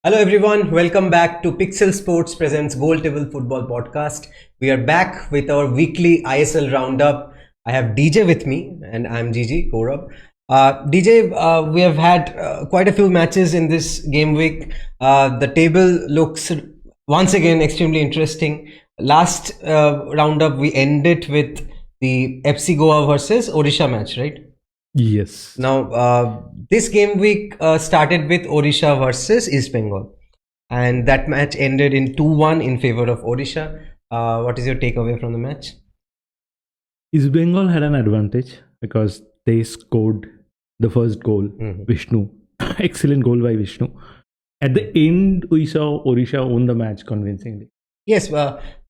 Hello everyone, welcome back to Pixel Sports presents Goal Table Football Podcast. We are back with our weekly ISL Roundup. I have DJ with me and I'm Gigi, Gourab. DJ, we have had quite a few matches in this game week. The table looks once again extremely interesting. Last roundup we ended with the FC Goa versus Odisha match, right? Yes. Now, this game week started with Odisha versus East Bengal, and that match ended in 2-1 in favor of Odisha. What is your takeaway from the match? East Bengal had an advantage because they scored the first goal. Vishnu, excellent goal by Vishnu. At the end, we saw Odisha won the match convincingly. Yes,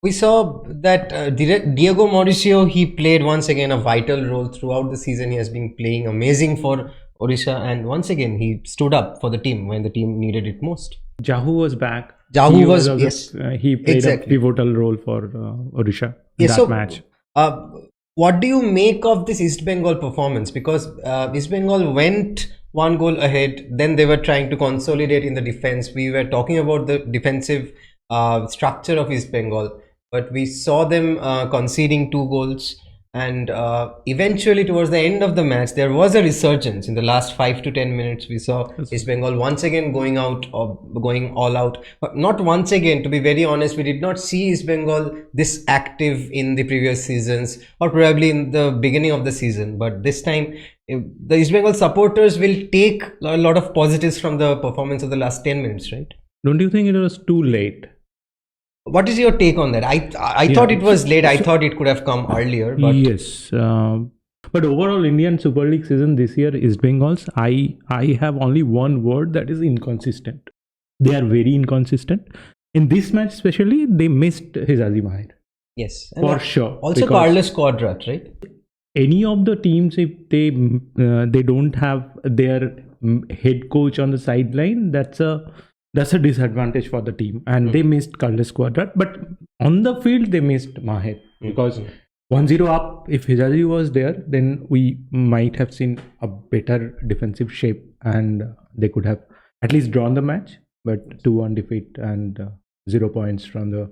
we saw that Diego Mauricio, he played once again a vital role throughout the season. He has been playing amazing for Odisha, and once again he stood up for the team when the team needed it most. Jahu was back. He played a pivotal role for Odisha in that match. What do you make of this East Bengal performance? Because East Bengal went one goal ahead, then they were trying to consolidate in the defense. We were talking about the defensive structure of East Bengal, but we saw them conceding 2 goals, and eventually towards the end of the match there was a resurgence. In the last 5 to 10 minutes we saw East Bengal once again going all out. But not once again, to be very honest, we did not see East Bengal this active in the previous seasons, or probably in the beginning of the season. But this time the East Bengal supporters will take a lot of positives from the performance of the last 10 minutes, right? Don't you think it was too late? What is your take on that? I thought it was late. I thought it could have come earlier. But yes. But overall, Indian Super League season this year, East Bengal's, I have only one word, that is inconsistent. They are very inconsistent. In this match especially, they missed Hijazi Mahir. Yes. For sure. Also Carlos Quadrat, right? Any of the teams, if they don't have their head coach on the sideline, that's a disadvantage for the team, and they missed Carlos Quadrat. But on the field they missed Mahir because 1-0 up. If Hijazi was there, then we might have seen a better defensive shape and they could have at least drawn the match. But 2-1 defeat and 0 points from the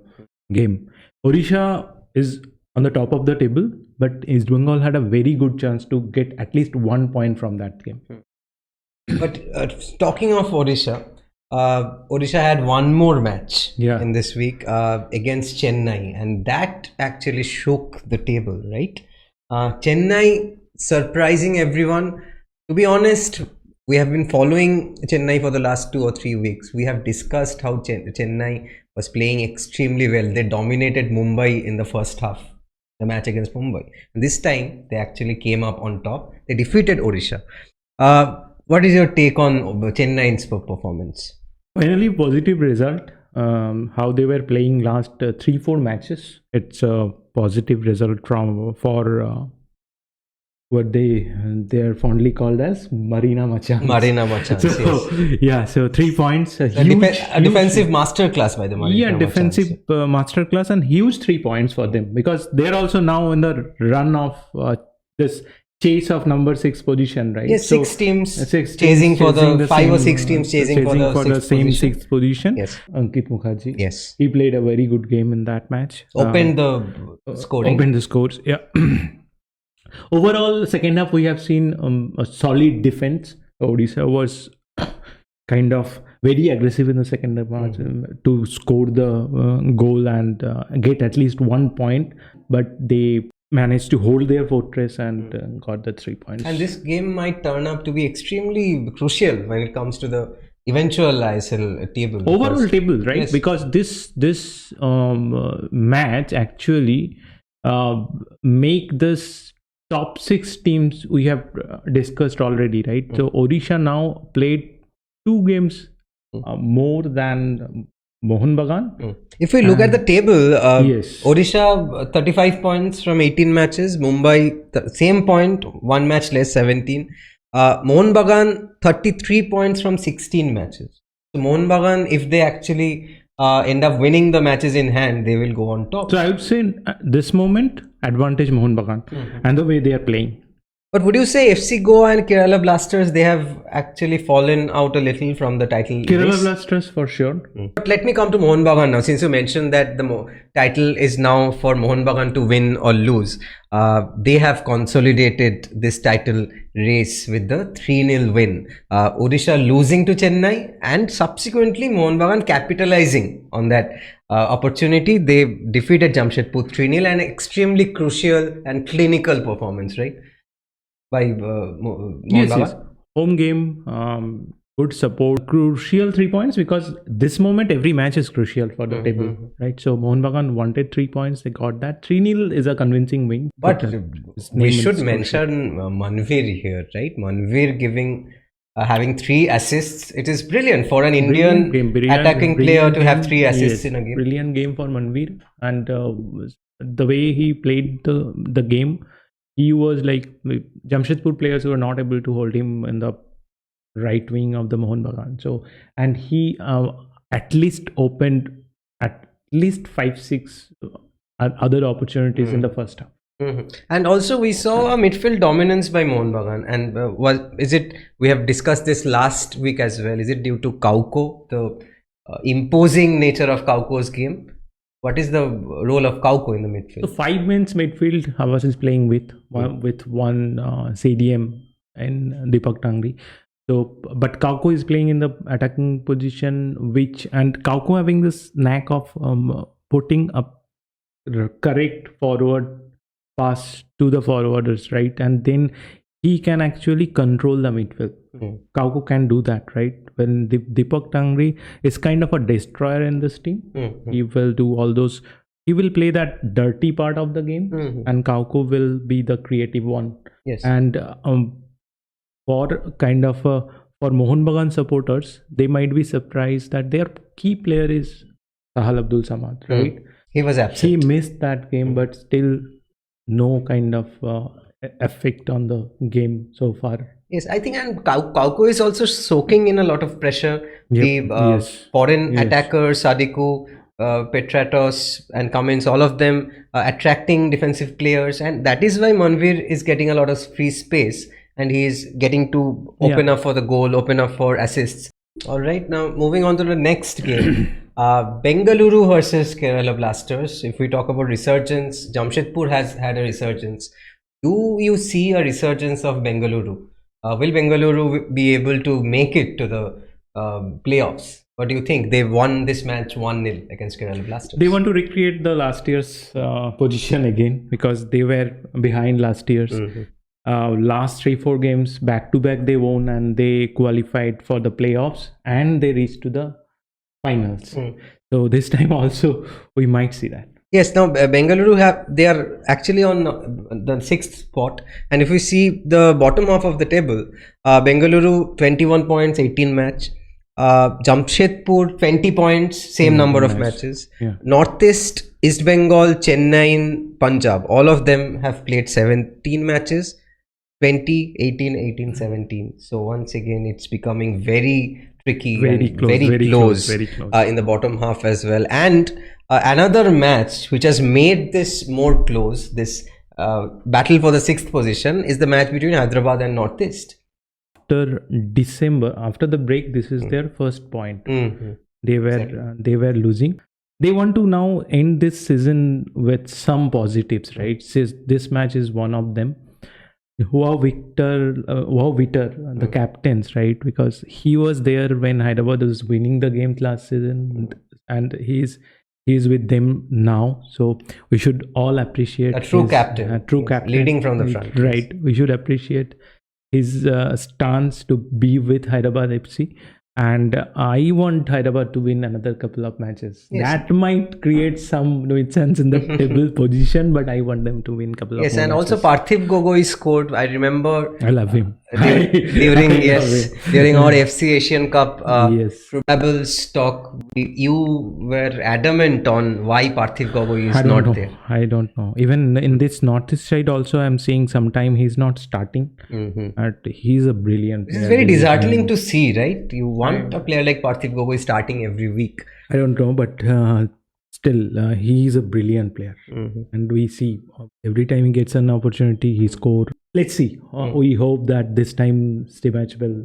game. Odisha is on the top of the table, but East Bengal had a very good chance to get at least 1 point from that game. But talking of Odisha, Odisha had one more match in this week against Chennai, and that actually shook the table, right? Chennai surprising everyone. To be honest, we have been following Chennai for the last 2 or 3 weeks. We have discussed how Chennai was playing extremely well. They dominated Mumbai in the first half, the match against Mumbai. And this time they actually came up on top. They defeated Odisha. What is your take on Chennai's performance? Finally, positive result. How they were playing last 3-4 matches. It's a positive result for what they are fondly called as Marina Machans. Marina Machans. So 3 points. A defensive masterclass by the Marina Machans. Defensive masterclass, and huge 3 points for them because they're also now in the run of this chase of number 6 position, right? Yes, 6 teams chasing for the 5 or 6 teams chasing for the same 6th position. Yes. Ankit Mukherjee. Yes. He played a very good game in that match. Opened the scoring. Opened the scores, yeah. Overall, second half we have seen a solid defense. Odisha was kind of very aggressive in the second half to score the goal and get at least 1 point, but they managed to hold their fortress and got the 3 points. And this game might turn up to be extremely crucial when it comes to the eventual ISL table. Overall table, right? Yes. Because this match actually make this top 6 teams we have discussed already, right? So Odisha now played 2 games more than Mohun Bagan. If we look at the table, Odisha 35 points from 18 matches, Mumbai same point, 1 match less, 17. Mohun Bagan 33 points from 16 matches. So Mohun Bagan, if they actually end up winning the matches in hand, they will go on top. So I would say at this moment, advantage Mohun Bagan and the way they are playing. But would you say FC Goa and Kerala Blasters, they have actually fallen out a little from the title Kerala race? Blasters for sure. But let me come to Mohun Bagan now. Since you mentioned that the title is now for Mohun Bagan to win or lose, they have consolidated this title race with the 3-0 win. Odisha losing to Chennai and subsequently Mohun Bagan capitalizing on that opportunity. They defeated Jamshedpur 3-0, an extremely crucial and clinical performance, right? By Mohun Bagan. Yes. Home game, good support, crucial 3 points, because this moment every match is crucial for the table, right? So Mohun Bagan wanted 3 points, they got that. 3-0 is a convincing win. But we should mention Manveer here, right? Manveer giving having 3 assists. It is brilliant for an Indian attacking player to have 3 assists in a game. Brilliant game for Manveer, and the way he played the game, he was like, Jamshedpur players were not able to hold him in the right wing of the Mohun Bagan. So, and he at least opened at least 5-6 other opportunities in the first half. And also we saw a midfield dominance by Mohun Bagan, and we have discussed this last week as well, is it due to Kauko, the imposing nature of Kauko's game? What is the role of Kauko in the midfield? So 5 men's midfield Havas is playing with one CDM and Deepak Tangri. So, but Kauko is playing in the attacking position, and Kauko having this knack of putting up correct forward pass to the forwarders, right? And then he can actually control the midfield. Kauko can do that, right? When Deepak Tangri is kind of a destroyer in this team, he will do all those. He will play that dirty part of the game, and Kauko will be the creative one. Yes. And for Mohun Bagan supporters, they might be surprised that their key player is Sahal Abdul Samad, right? He was absent. He missed that game, but still no kind of effect on the game so far. Yes, I think, and Kauko is also soaking in a lot of pressure. The foreign attackers, Sadiku, Petratos and Cummins, all of them attracting defensive players, and that is why Manveer is getting a lot of free space, and he is getting to open up for the goal, open up for assists. All right, now moving on to the next game. Bengaluru versus Kerala Blasters. If we talk about resurgence, Jamshedpur has had a resurgence. Do you see a resurgence of Bengaluru? Will Bengaluru be able to make it to the playoffs? What do you think? They won this match 1-0 against Kerala Blasters. They want to recreate the last year's position again, because they were behind last year's. Last 3-4 games back to back they won, and they qualified for the playoffs, and they reached to the finals. So this time also we might see that. Yes, now Bengaluru they are actually on the 6th spot, and if we see the bottom half of the table, Bengaluru 21 points, 18 match. Jamshedpur 20 points, same number of matches. Northeast, East Bengal, Chennaiyin, Punjab, all of them have played 17 matches. 20, 18, 18, 17. So once again, it's becoming very tricky, very close in the bottom half as well. And another match which has made this more close, this battle for the 6th position, is the match between Hyderabad and Northeast. After December, after the break, this is their first point. They were losing. They want to now end this season with some positives, right? This match is one of them. Wow, Victor, the captains, right? Because he was there when Hyderabad was winning the game last season, and he's with them now. So we should all appreciate a true captain, leading from the front. Right, we should appreciate his stance to be with Hyderabad FC. And I want Hyderabad to win another couple of matches. Yes. That might create some nuisance in the table position, but I want them to win a couple of matches. Yes, and also Parthiv Gogoi scored. I remember. I love him. During our FC Asian Cup probable stock, you were adamant on why Parthiv Gogoi is not there. I don't know. Even in this Northeast side also, I'm seeing sometime he's not starting. But he's a brilliant player. It's very disheartening to see, right? You want a player like Parthiv Gogoi starting every week. I don't know, but still, he is a brilliant player. And we see every time he gets an opportunity, he scores. Let's see. We hope that this time Stevach will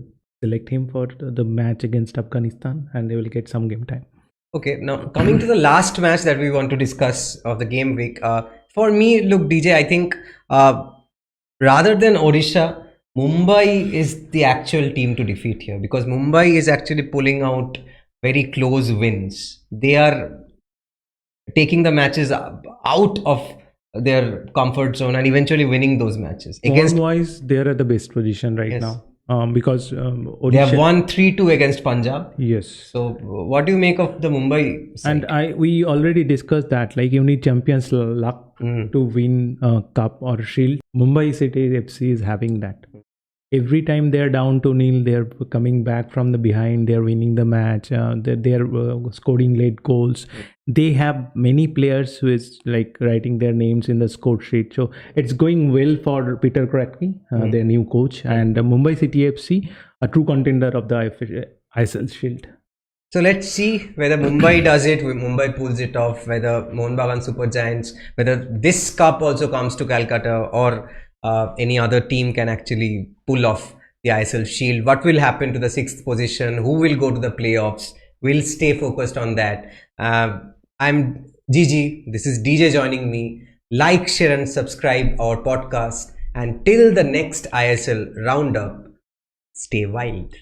select him for the match against Afghanistan, and they will get some game time. Okay, now coming to the last match that we want to discuss of the game week. For me, look, DJ, I think rather than Odisha, Mumbai is the actual team to defeat here, because Mumbai is actually pulling out very close wins. They are taking the matches out of their comfort zone and eventually winning those matches. Against Form-wise, they are at the best position right Yes. now. Because they Odisha, have won 3-2 against Punjab. yes. So what do you make of the Mumbai side? And we already discussed that, like, you need champions luck to win a cup or shield. Mumbai City FC is having that. Every time they're down to 0, they're coming back from the behind, they're winning the match, they're scoring late goals. They have many players who is like writing their names in the score sheet. So it's going well for Peter Kratky, their new coach, and Mumbai City FC, a true contender of the ISL Shield. So let's see whether Mumbai does it, Mumbai pulls it off, whether Mohun Bagan Super Giants, whether this cup also comes to Calcutta, or any other team can actually pull off the ISL Shield. What will happen to the 6th position? Who will go to the playoffs? We'll stay focused on that. I'm Gigi. This is DJ joining me. Like, share and subscribe our podcast. And till the next ISL Roundup, stay wild.